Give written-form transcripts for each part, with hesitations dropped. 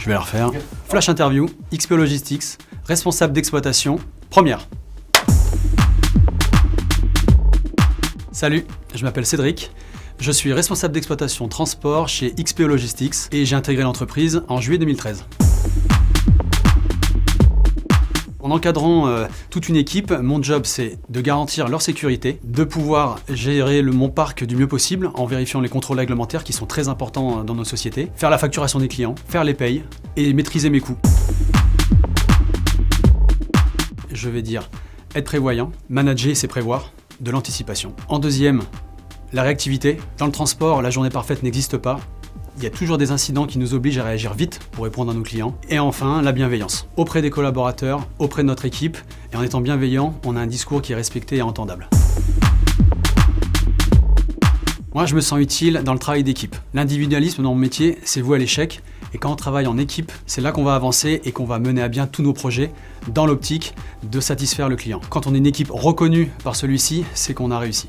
Je vais la refaire. Flash interview, XPO Logistics, responsable d'exploitation, première. Salut, je m'appelle Cédric. Je suis responsable d'exploitation transport chez XPO Logistics et j'ai intégré l'entreprise en juillet 2013. En encadrant toute une équipe, mon job c'est de garantir leur sécurité, de pouvoir gérer mon parc du mieux possible en vérifiant les contrôles réglementaires qui sont très importants dans nos sociétés, faire la facturation des clients, faire les payes et maîtriser mes coûts. Je vais dire être prévoyant, manager c'est prévoir, de l'anticipation. En deuxième, la réactivité. Dans le transport, la journée parfaite n'existe pas. Il y a toujours des incidents qui nous obligent à réagir vite pour répondre à nos clients. Et enfin, la bienveillance. Auprès des collaborateurs, auprès de notre équipe. Et en étant bienveillant, on a un discours qui est respecté et entendable. Moi, je me sens utile dans le travail d'équipe. L'individualisme dans mon métier, c'est voué à l'échec. Et quand on travaille en équipe, c'est là qu'on va avancer et qu'on va mener à bien tous nos projets dans l'optique de satisfaire le client. Quand on est une équipe reconnue par celui-ci, c'est qu'on a réussi.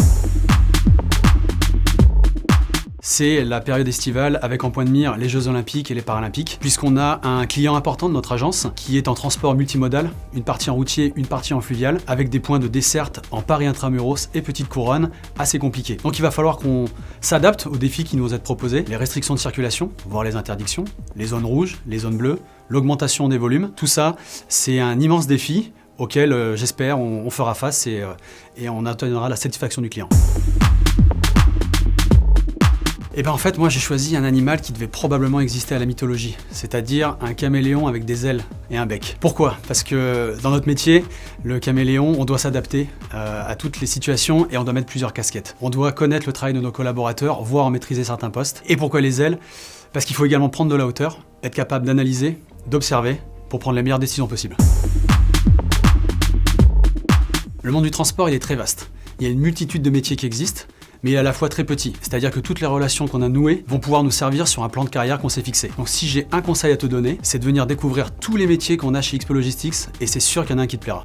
C'est la période estivale avec en point de mire les Jeux Olympiques et les Paralympiques, puisqu'on a un client important de notre agence qui est en transport multimodal, une partie en routier, une partie en fluvial, avec des points de desserte en Paris Intramuros et Petite Couronne assez compliqués. Donc il va falloir qu'on s'adapte aux défis qui nous vont être proposés, les restrictions de circulation, voire les interdictions, les zones rouges, les zones bleues, l'augmentation des volumes. Tout ça, c'est un immense défi auquel j'espère on fera face et on atteindra la satisfaction du client. Et ben en fait, moi j'ai choisi un animal qui devait probablement exister à la mythologie, c'est-à-dire un caméléon avec des ailes et un bec. Pourquoi? Parce que dans notre métier, le caméléon, on doit s'adapter à toutes les situations et on doit mettre plusieurs casquettes. On doit connaître le travail de nos collaborateurs, voire maîtriser certains postes. Et pourquoi les ailes? Parce qu'il faut également prendre de la hauteur, être capable d'analyser, d'observer, pour prendre les meilleures décisions possibles. Le monde du transport, il est très vaste. Il y a une multitude de métiers qui existent, mais il est à la fois très petit. C'est-à-dire que toutes les relations qu'on a nouées vont pouvoir nous servir sur un plan de carrière qu'on s'est fixé. Donc si j'ai un conseil à te donner, c'est de venir découvrir tous les métiers qu'on a chez XPO Logistics et c'est sûr qu'il y en a un qui te plaira.